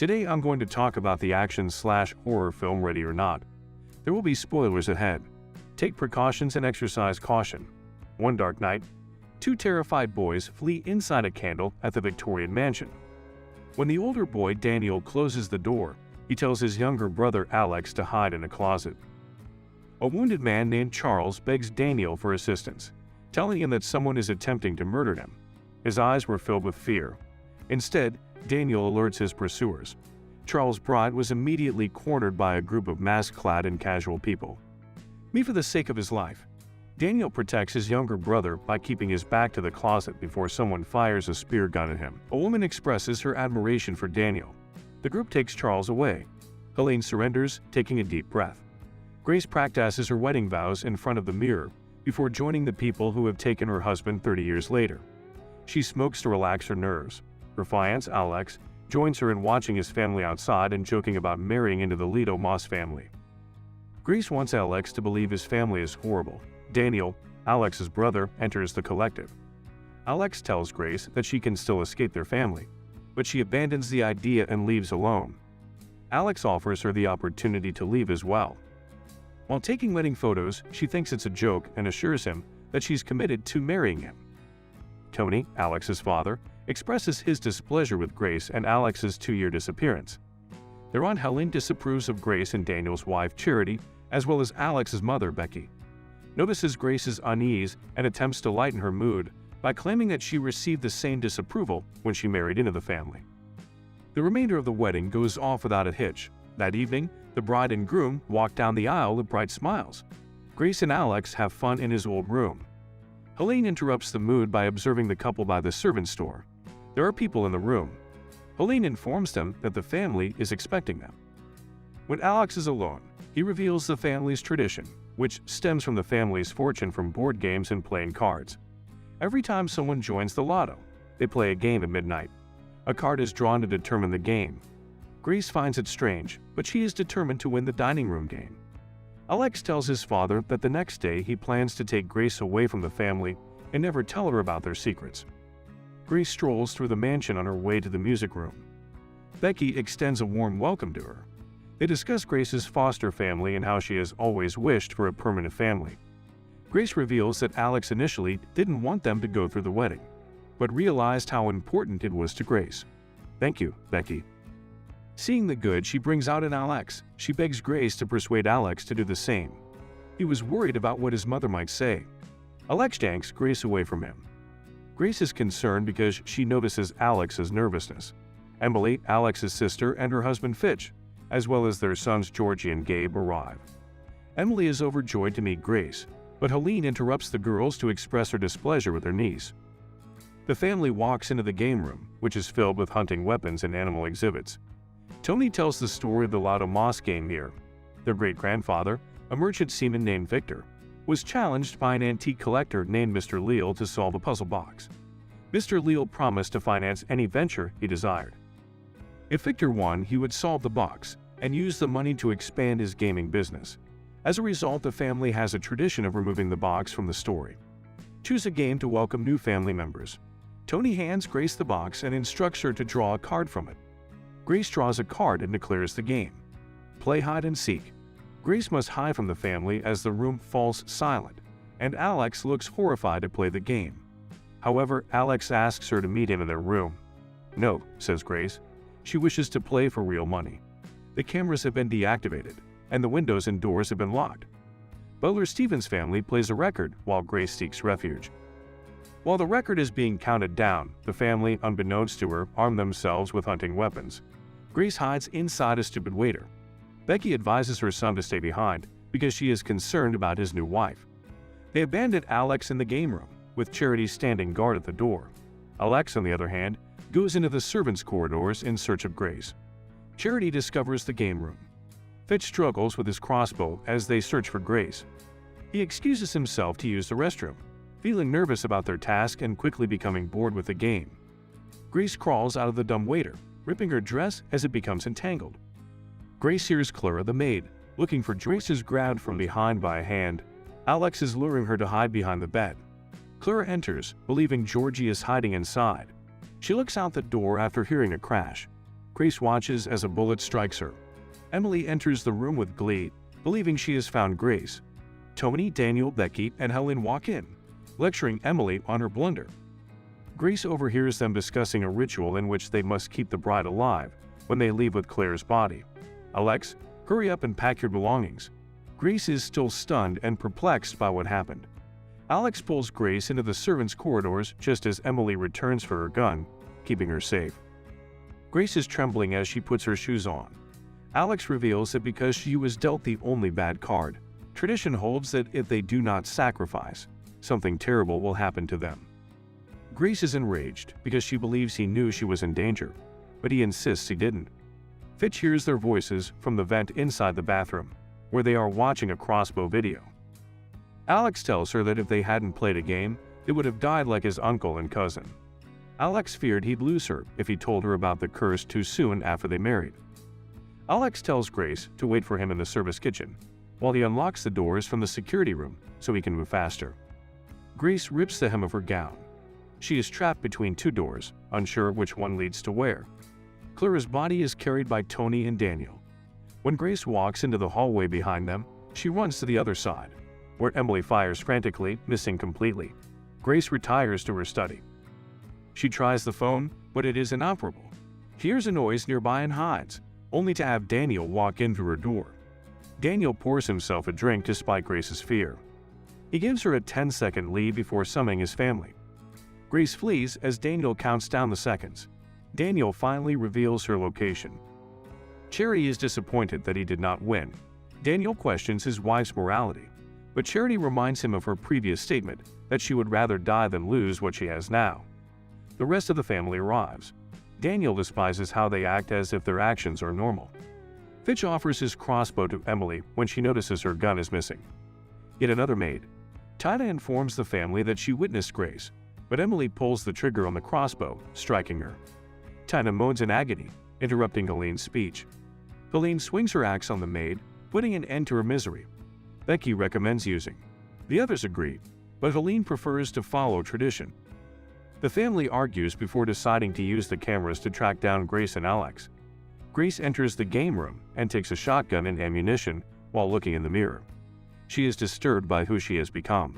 Today I'm going to talk about the action/horror film Ready or Not. There will be spoilers ahead. Take precautions and exercise caution. One dark night, two terrified boys flee inside a candle at the Victorian mansion. When the older boy Daniel closes the door, he tells his younger brother Alex to hide in a closet. A wounded man named Charles begs Daniel for assistance, telling him that someone is attempting to murder him. His eyes were filled with fear. Instead, Daniel alerts his pursuers. Charles' bride was immediately cornered by a group of mask-clad and casual people. For the sake of his life, Daniel protects his younger brother by keeping his back to the closet before someone fires a spear gun at him. A woman expresses her admiration for Daniel. The group takes Charles away. Helene surrenders, taking a deep breath. Grace practices her wedding vows in front of the mirror before joining the people who have taken her husband 30 years later. She smokes to relax her nerves. Her fiancé, Alex, joins her in watching his family outside and joking about marrying into the Domas family. Grace wants Alex to believe his family is horrible. Daniel, Alex's brother, enters the collective. Alex tells Grace that she can still escape their family, but she abandons the idea and leaves alone. Alex offers her the opportunity to leave as well. While taking wedding photos, she thinks it's a joke and assures him that she's committed to marrying him. Tony, Alex's father, expresses his displeasure with Grace and Alex's 2-year disappearance. Their aunt Helen disapproves of Grace and Daniel's wife Charity, as well as Alex's mother Becky. Notices Grace's unease and attempts to lighten her mood by claiming that she received the same disapproval when she married into the family. The remainder of the wedding goes off without a hitch. That evening, the bride and groom walk down the aisle with bright smiles. Grace and Alex have fun in his old room. Helene interrupts the mood by observing the couple by the servants' door. There are people in the room. Helene informs them that the family is expecting them. When Alex is alone, he reveals the family's tradition, which stems from the family's fortune from board games and playing cards. Every time someone joins the lotto, they play a game at midnight. A card is drawn to determine the game. Grace finds it strange, but she is determined to win the dining room game. Alex tells his father that the next day he plans to take Grace away from the family and never tell her about their secrets. Grace strolls through the mansion on her way to the music room. Becky extends a warm welcome to her. They discuss Grace's foster family and how she has always wished for a permanent family. Grace reveals that Alex initially didn't want them to go through the wedding, but realized how important it was to Grace. "Thank you, Becky." Seeing the good she brings out in Alex, she begs Grace to persuade Alex to do the same. He was worried about what his mother might say. Alex yanks Grace away from him. Grace is concerned because she notices Alex's nervousness. Emily, Alex's sister, and her husband Fitch, as well as their sons Georgie and Gabe, arrive. Emily is overjoyed to meet Grace, but Helene interrupts the girls to express her displeasure with their niece. The family walks into the game room, which is filled with hunting weapons and animal exhibits. Tony tells the story of the Domas game here. Their great-grandfather, a merchant seaman named Victor, was challenged by an antique collector named Mr. Leal to solve a puzzle box. Mr. Leal promised to finance any venture he desired. If Victor won, he would solve the box and use the money to expand his gaming business. As a result, the family has a tradition of removing the box from the story. Choose a game to welcome new family members. Tony hands Grace the box and instructs her to draw a card from it. Grace draws a card and declares the game. Play hide and seek. Grace must hide from the family as the room falls silent, and Alex looks horrified to play the game. However, Alex asks her to meet him in their room. "No," says Grace. She wishes to play for real money. The cameras have been deactivated, and the windows and doors have been locked. Butler Stevens' family plays a record while Grace seeks refuge. While the record is being counted down, the family, unbeknownst to her, arm themselves with hunting weapons. Grace hides inside a stupid waiter. Becky advises her son to stay behind because she is concerned about his new wife. They abandon Alex in the game room, with Charity standing guard at the door. Alex, on the other hand, goes into the servants' corridors in search of Grace. Charity discovers the game room. Fitch struggles with his crossbow as they search for Grace. He excuses himself to use the restroom, feeling nervous about their task and quickly becoming bored with the game. Grace crawls out of the dumbwaiter, ripping her dress as it becomes entangled. Grace hears Clara the maid, looking for Grace is grabbed from behind by a hand. Alex is luring her to hide behind the bed. Clara enters, believing Georgie is hiding inside. She looks out the door after hearing a crash. Grace watches as a bullet strikes her. Emily enters the room with glee, believing she has found Grace. Tony, Daniel, Becky, and Helen walk in, lecturing Emily on her blunder. Grace overhears them discussing a ritual in which they must keep the bride alive when they leave with Claire's body. "Alex, hurry up and pack your belongings." Grace is still stunned and perplexed by what happened. Alex pulls Grace into the servants' corridors just as Emily returns for her gun, keeping her safe. Grace is trembling as she puts her shoes on. Alex reveals that because she was dealt the only bad card, tradition holds that if they do not sacrifice, something terrible will happen to them. Grace is enraged because she believes he knew she was in danger, but he insists he didn't. Fitch hears their voices from the vent inside the bathroom, where they are watching a crossbow video. Alex tells her that if they hadn't played a game, they would have died like his uncle and cousin. Alex feared he'd lose her if he told her about the curse too soon after they married. Alex tells Grace to wait for him in the service kitchen, while he unlocks the doors from the security room so he can move faster. Grace rips the hem of her gown. She is trapped between two doors, unsure which one leads to where. Clara's body is carried by Tony and Daniel. When Grace walks into the hallway behind them, she runs to the other side, where Emily fires frantically, missing completely. Grace retires to her study. She tries the phone, but it is inoperable. She hears a noise nearby and hides, only to have Daniel walk in through her door. Daniel pours himself a drink despite Grace's fear. He gives her a 10-second lead before summoning his family. Grace flees as Daniel counts down the seconds. Daniel finally reveals her location. Charity is disappointed that he did not win. Daniel questions his wife's morality, but Charity reminds him of her previous statement that she would rather die than lose what she has now. The rest of the family arrives. Daniel despises how they act as if their actions are normal. Fitch offers his crossbow to Emily when she notices her gun is missing. Yet another maid. Tina informs the family that she witnessed Grace, but Emily pulls the trigger on the crossbow, striking her. Tina moans in agony, interrupting Helene's speech. Helene swings her axe on the maid, putting an end to her misery. Becky recommends using. The others agree, but Helene prefers to follow tradition. The family argues before deciding to use the cameras to track down Grace and Alex. Grace enters the game room and takes a shotgun and ammunition while looking in the mirror. She is disturbed by who she has become.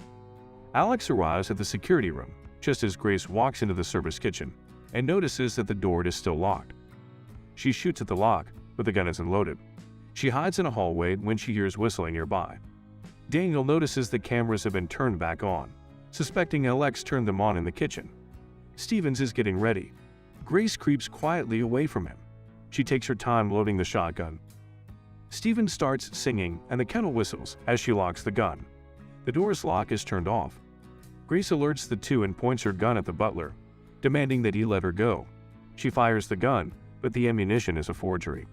Alex arrives at the security room just as Grace walks into the service kitchen and notices that the door is still locked. She shoots at the lock, but the gun isn't loaded. She hides in a hallway when she hears whistling nearby. Daniel notices the cameras have been turned back on, suspecting Alex turned them on in the kitchen. Stevens is getting ready. Grace creeps quietly away from him. She takes her time loading the shotgun. Stevens starts singing and the kettle whistles as she locks the gun. The door's lock is turned off. Grace alerts the two and points her gun at the butler, demanding that he let her go. She fires the gun, but the ammunition is a forgery.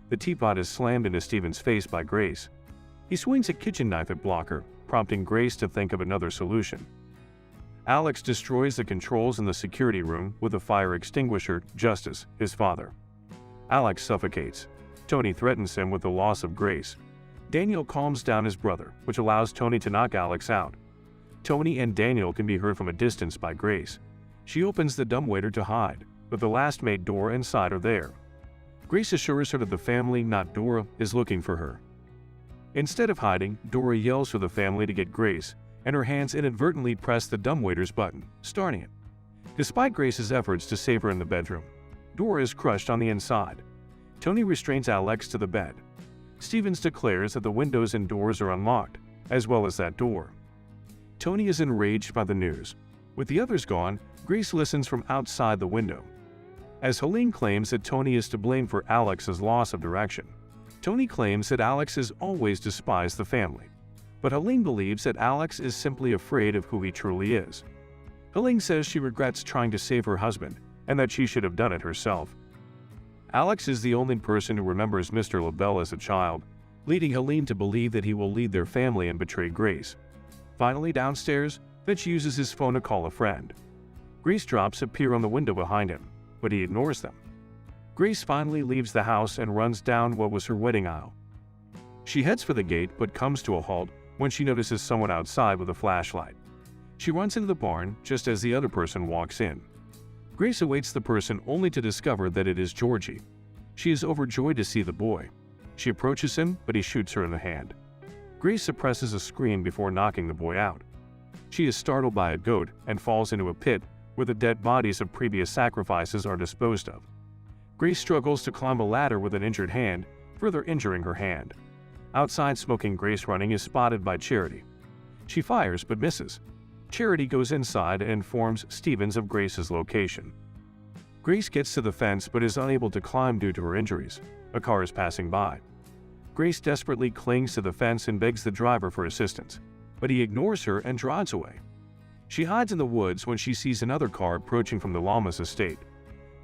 The teapot is slammed into Stevens' face by Grace. He swings a kitchen knife at Blocker, prompting Grace to think of another solution. Alex destroys the controls in the security room with a fire extinguisher, just as his father. Alex suffocates. Tony threatens him with the loss of Grace. Daniel calms down his brother, which allows Tony to knock Alex out. Tony and Daniel can be heard from a distance by Grace. She opens the dumbwaiter to hide, but the last maid Dora and Side are there. Grace assures her that the family, not Dora, is looking for her. Instead of hiding, Dora yells for the family to get Grace, and her hands inadvertently press the dumbwaiter's button, starting it. Despite Grace's efforts to save her in the bedroom, Dora is crushed on the inside. Tony restrains Alex to the bed. Stevens declares that the windows and doors are unlocked, as well as that door. Tony is enraged by the news. With the others gone, Grace listens from outside the window. As Helene claims that Tony is to blame for Alex's loss of direction. Tony claims that Alex has always despised the family, but Helene believes that Alex is simply afraid of who he truly is. Helene says she regrets trying to save her husband and that she should have done it herself. Alex is the only person who remembers Mr. LaBelle as a child, leading Helene to believe that he will lead their family and betray Grace. Finally, downstairs, Fitch uses his phone to call a friend. Grace drops appear on the window behind him, but he ignores them. Grace finally leaves the house and runs down what was her wedding aisle. She heads for the gate but comes to a halt when she notices someone outside with a flashlight. She runs into the barn just as the other person walks in. Grace awaits the person only to discover that it is Georgie. She is overjoyed to see the boy. She approaches him, but he shoots her in the hand. Grace suppresses a scream before knocking the boy out. She is startled by a goat and falls into a pit where the dead bodies of previous sacrifices are disposed of. Grace struggles to climb a ladder with an injured hand, further injuring her hand. Outside, smoking Grace running is spotted by Charity. She fires but misses. Charity goes inside and informs Stevens of Grace's location. Grace gets to the fence but is unable to climb due to her injuries. A car is passing by. Grace desperately clings to the fence and begs the driver for assistance, but he ignores her and drives away. She hides in the woods when she sees another car approaching from the Domas estate.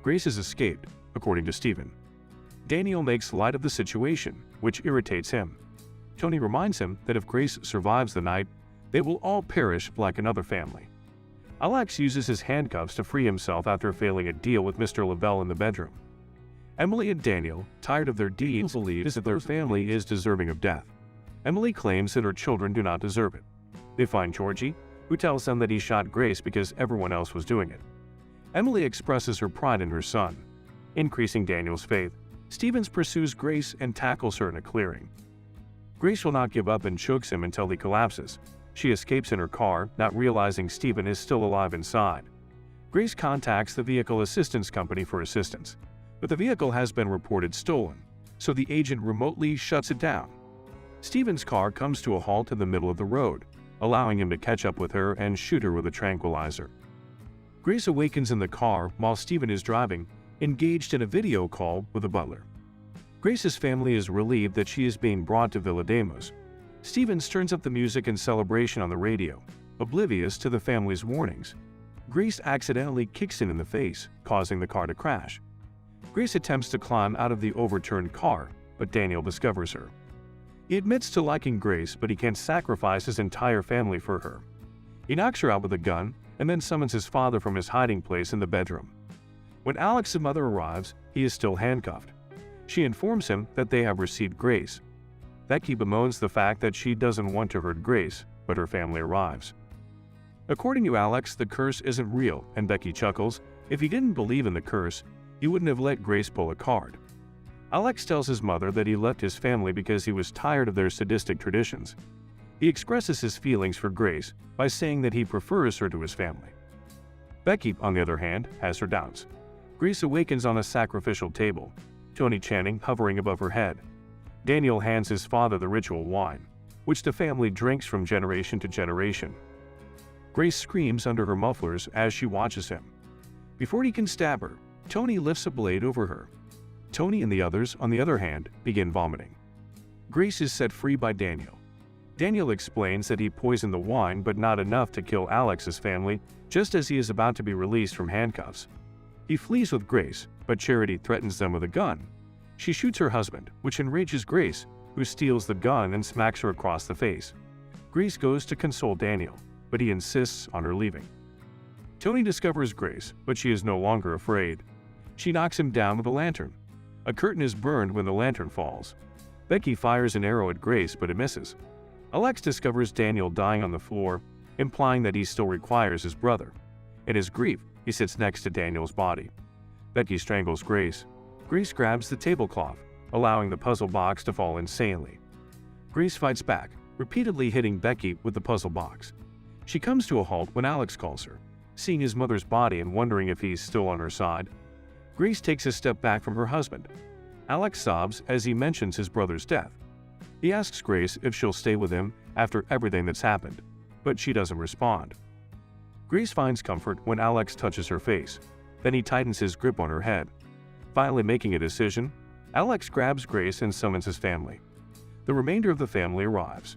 Grace has escaped, according to Stephen. Daniel makes light of the situation, which irritates him. Tony reminds him that if Grace survives the night, they will all perish like another family. Alex uses his handcuffs to free himself after failing a deal with Mr. Lavelle in the bedroom. Emily and Daniel, tired of their deeds, believe that their family is deserving of death. Emily claims that her children do not deserve it. They find Georgie, who tells them that he shot Grace because everyone else was doing it. Emily expresses her pride in her son. Increasing Daniel's faith, Stevens pursues Grace and tackles her in a clearing. Grace will not give up and chokes him until he collapses. She escapes in her car, not realizing Stephen is still alive inside. Grace contacts the vehicle assistance company for assistance, but the vehicle has been reported stolen, so the agent remotely shuts it down. Stephen's car comes to a halt in the middle of the road, allowing him to catch up with her and shoot her with a tranquilizer. Grace awakens in the car while Stephen is driving, engaged in a video call with a butler. Grace's family is relieved that she is being brought to Villa Domas. Stevens turns up the music and celebration on the radio, oblivious to the family's warnings. Grace accidentally kicks him in the face, causing the car to crash. Grace attempts to climb out of the overturned car, but Daniel discovers her. He admits to liking Grace, but he can't sacrifice his entire family for her. He knocks her out with a gun and then summons his father from his hiding place in the bedroom. When Alex's mother arrives, he is still handcuffed. She informs him that they have received Grace. Becky bemoans the fact that she doesn't want to hurt Grace, but her family arrives. According to Alex, the curse isn't real, and Becky chuckles. If he didn't believe in the curse, he wouldn't have let Grace pull a card. Alex tells his mother that he left his family because he was tired of their sadistic traditions. He expresses his feelings for Grace by saying that he prefers her to his family. Becky, on the other hand, has her doubts. Grace awakens on a sacrificial table, Tony chanting, hovering above her head. Daniel hands his father the ritual wine, which the family drinks from generation to generation. Grace screams under her mufflers as she watches him. Before he can stab her, Tony lifts a blade over her. Tony and the others, on the other hand, begin vomiting. Grace is set free by Daniel. Daniel explains that he poisoned the wine but not enough to kill Alex's family just as he is about to be released from handcuffs. He flees with Grace, but Charity threatens them with a gun. She shoots her husband, which enrages Grace, who steals the gun and smacks her across the face. Grace goes to console Daniel, but he insists on her leaving. Tony discovers Grace, but she is no longer afraid. She knocks him down with a lantern. A curtain is burned when the lantern falls. Becky fires an arrow at Grace, but it misses. Alex discovers Daniel dying on the floor, implying that he still requires his brother. In his grief, he sits next to Daniel's body. Becky strangles Grace. Grace grabs the tablecloth, allowing the puzzle box to fall insanely. Grace fights back, repeatedly hitting Becky with the puzzle box. She comes to a halt when Alex calls her, seeing his mother's body and wondering if he's still on her side. Grace takes a step back from her husband. Alex sobs as he mentions his brother's death. He asks Grace if she'll stay with him after everything that's happened, but she doesn't respond. Grace finds comfort when Alex touches her face. Then he tightens his grip on her head. Finally making a decision, Alex grabs Grace and summons his family. The remainder of the family arrives.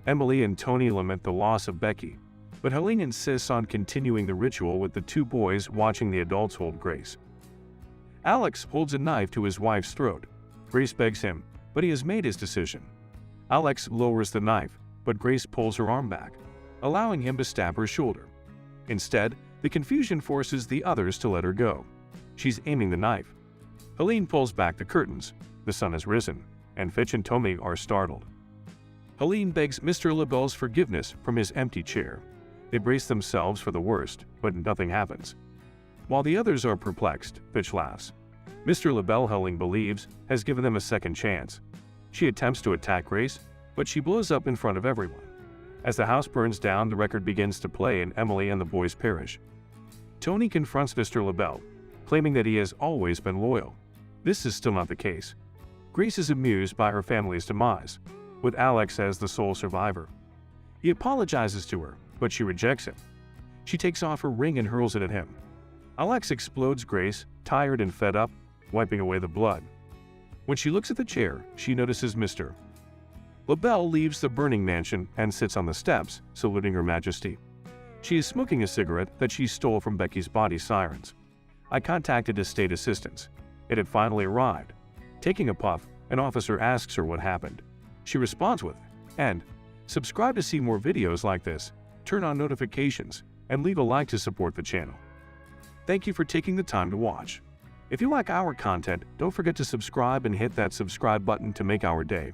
Emily and Tony lament the loss of Becky, but Helene insists on continuing the ritual with the two boys watching the adults hold Grace. Alex holds a knife to his wife's throat. Grace begs him, but he has made his decision. Alex lowers the knife, but Grace pulls her arm back, allowing him to stab her shoulder. Instead, the confusion forces the others to let her go. She's aiming the knife. Helene pulls back the curtains. The sun has risen, and Fitch and Tommy are startled. Helene begs Mr. Lavelle's forgiveness from his empty chair. They brace themselves for the worst, but nothing happens. While the others are perplexed, Fitch laughs. Mr. LaBelle believes has given them a second chance. She attempts to attack Grace, but she blows up in front of everyone. As the house burns down, the record begins to play and Emily and the boys perish. Tony confronts Mr. LaBelle, claiming that he has always been loyal. This is still not the case. Grace is amused by her family's demise, with Alex as the sole survivor. He apologizes to her, but she rejects him. She takes off her ring and hurls it at him. Alex explodes Grace, tired and fed up, wiping away the blood. When she looks at the chair, she notices Mr. LaBelle leaves the burning mansion and sits on the steps, saluting Her Majesty. She is smoking a cigarette that she stole from Becky's body sirens. I contacted estate assistance. It had finally arrived. Taking a puff, an officer asks her what happened. She responds with, "And subscribe to see more videos like this, turn on notifications, and leave a like to support the channel." Thank you for taking the time to watch. If you like our content, don't forget to subscribe and hit that subscribe button to make our day.